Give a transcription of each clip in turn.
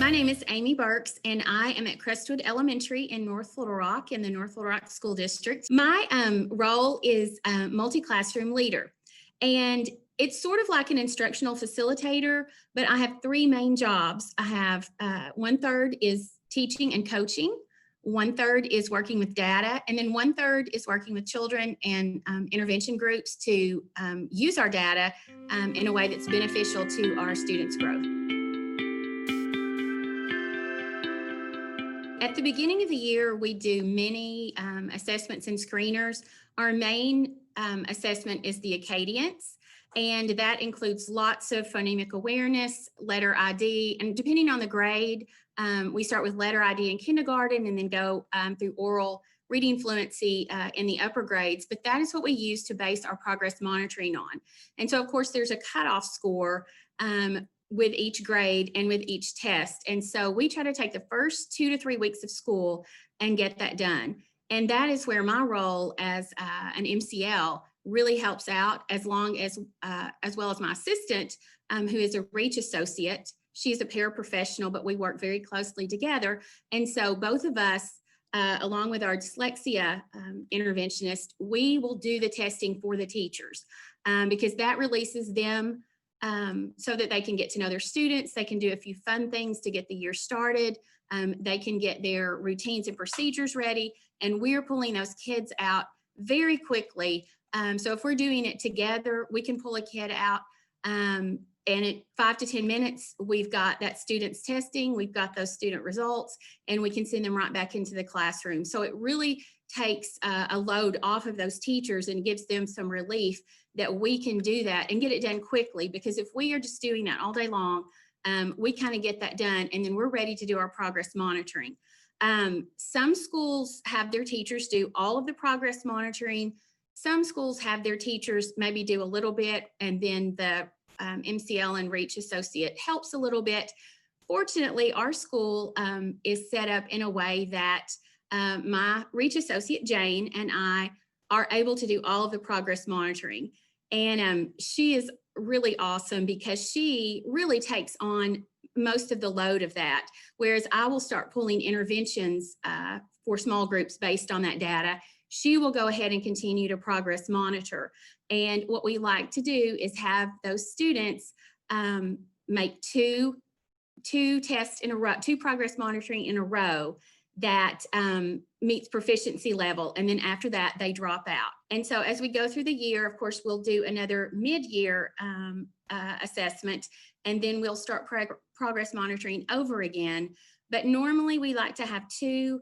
My name is Amy Burks, and I am at Crestwood Elementary in North Little Rock in the North Little Rock School District. My role is multi-classroom leader, and it's sort of like an instructional facilitator, but I have three main jobs. I have 1/3 is teaching and coaching, 1/3 is working with data, and then 1/3 is working with children and intervention groups to use our data in a way that's beneficial to our students' growth. At the beginning of the year, we do many assessments and screeners. Our main assessment is the Acadience, and that includes lots of phonemic awareness, letter ID, and depending on the grade, we start with letter ID in kindergarten and then go through oral reading fluency in the upper grades, but that is what we use to base our progress monitoring on. And so, of course, there's a cutoff score with each grade and with each test. And so we try to take the first 2 to 3 weeks of school and get that done. And that is where my role as an MCL really helps out, as well as my assistant, who is a REACH associate. She's a paraprofessional, but we work very closely together. And so both of us, along with our dyslexia interventionist, we will do the testing for the teachers because that releases them so that they can get to know their students. They can do a few fun things to get the year started. They can get their routines and procedures ready, and we're pulling those kids out very quickly. So if we're doing it together, we can pull a kid out and in 5 to 10 minutes, we've got that student's testing, we've got those student results, and we can send them right back into the classroom. So it really takes a load off of those teachers and gives them some relief that we can do that and get it done quickly, because if we are just doing that all day long, we kind of get that done and then we're ready to do our progress monitoring. Some schools have their teachers do all of the progress monitoring. Some schools have their teachers maybe do a little bit, and then the MCL and REACH associate helps a little bit. Fortunately, our school is set up in a way that my REACH associate, Jane, and I are able to do all of the progress monitoring. And she is really awesome because she really takes on most of the load of that, whereas I will start pulling interventions for small groups based on that data. She will go ahead and continue to progress monitor. And what we like to do is have those students make two tests in a row, 2 progress monitoring in a row that meets proficiency level. And then after that, they drop out. And so as we go through the year, of course, we'll do another mid-year assessment, and then we'll start progress monitoring over again. But normally we like to have 2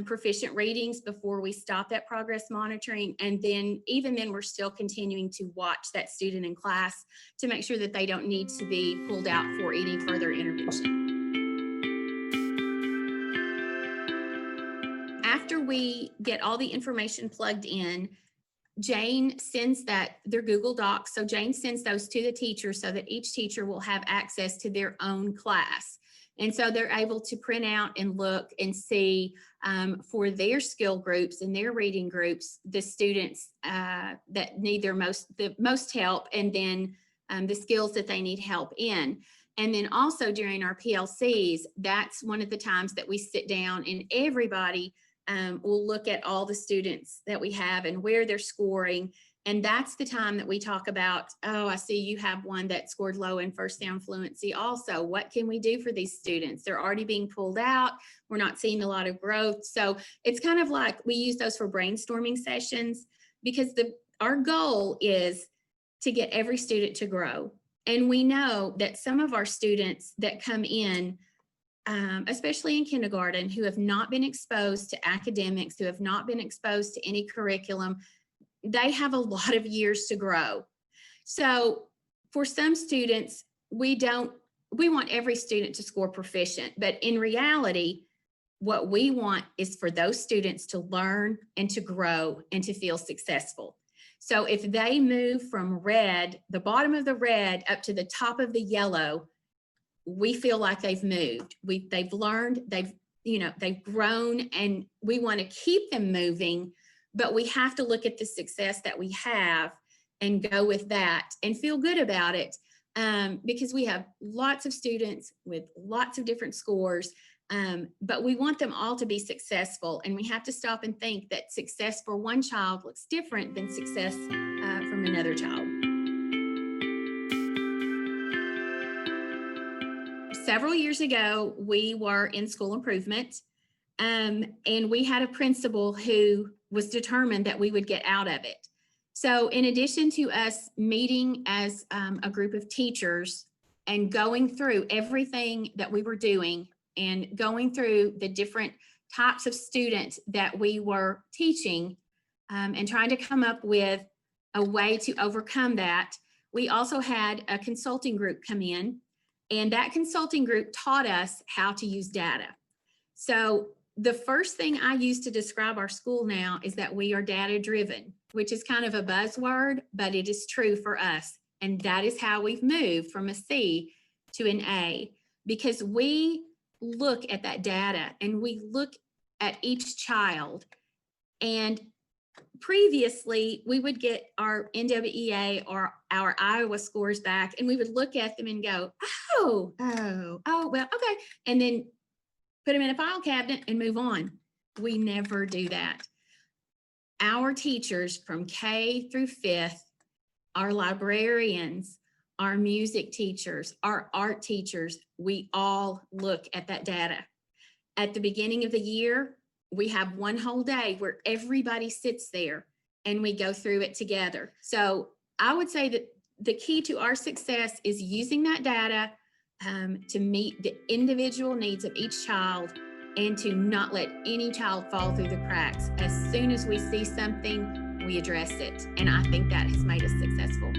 proficient readings before we stop that progress monitoring. And then even then, we're still continuing to watch that student in class to make sure that they don't need to be pulled out for any further intervention. After we get all the information plugged in, Jane sends their Google Docs. So Jane sends those to the teachers so that each teacher will have access to their own class. And so they're able to print out and look and see for their skill groups and their reading groups, the students that need the most help, and then the skills that they need help in. And then also during our PLCs, that's one of the times that we sit down and everybody will look at all the students that we have and where they're scoring. And that's the time that we talk about, oh, I see you have one that scored low in first sound fluency also. What can we do for these students? They're already being pulled out. We're not seeing a lot of growth. So it's kind of like we use those for brainstorming sessions, because our goal is to get every student to grow. And we know that some of our students that come in, especially in kindergarten, who have not been exposed to academics, who have not been exposed to any curriculum, they have a lot of years to grow. So for some students, we want every student to score proficient, but in reality, what we want is for those students to learn and to grow and to feel successful. So if they move from red, the bottom of the red, up to the top of the yellow, we feel like they've moved. They've learned, they've grown, and we want to keep them moving, but we have to look at the success that we have and go with that and feel good about it. because we have lots of students with lots of different scores, but we want them all to be successful. And we have to stop and think that success for one child looks different than success from another child. Several years ago, we were in school improvement, and we had a principal who was determined that we would get out of it. So in addition to us meeting as a group of teachers and going through everything that we were doing and going through the different types of students that we were teaching, and trying to come up with a way to overcome that, we also had a consulting group come in, and that consulting group taught us how to use data. So the first thing I use to describe our school now is that we are data driven, which is kind of a buzzword, but it is true for us. And that is how we've moved from a C to an A, because we look at that data and we look at each child. And previously, we would get our NWEA or our Iowa scores back, and we would look at them and go, oh, well, okay. And then put them in a file cabinet and move on. We never do that. Our teachers from K through 5th, our librarians, our music teachers, our art teachers, we all look at that data. At the beginning of the year, we have one whole day where everybody sits there and we go through it together. So I would say that the key to our success is using that data to meet the individual needs of each child and to not let any child fall through the cracks. As soon as we see something, we address it. And I think that has made us successful.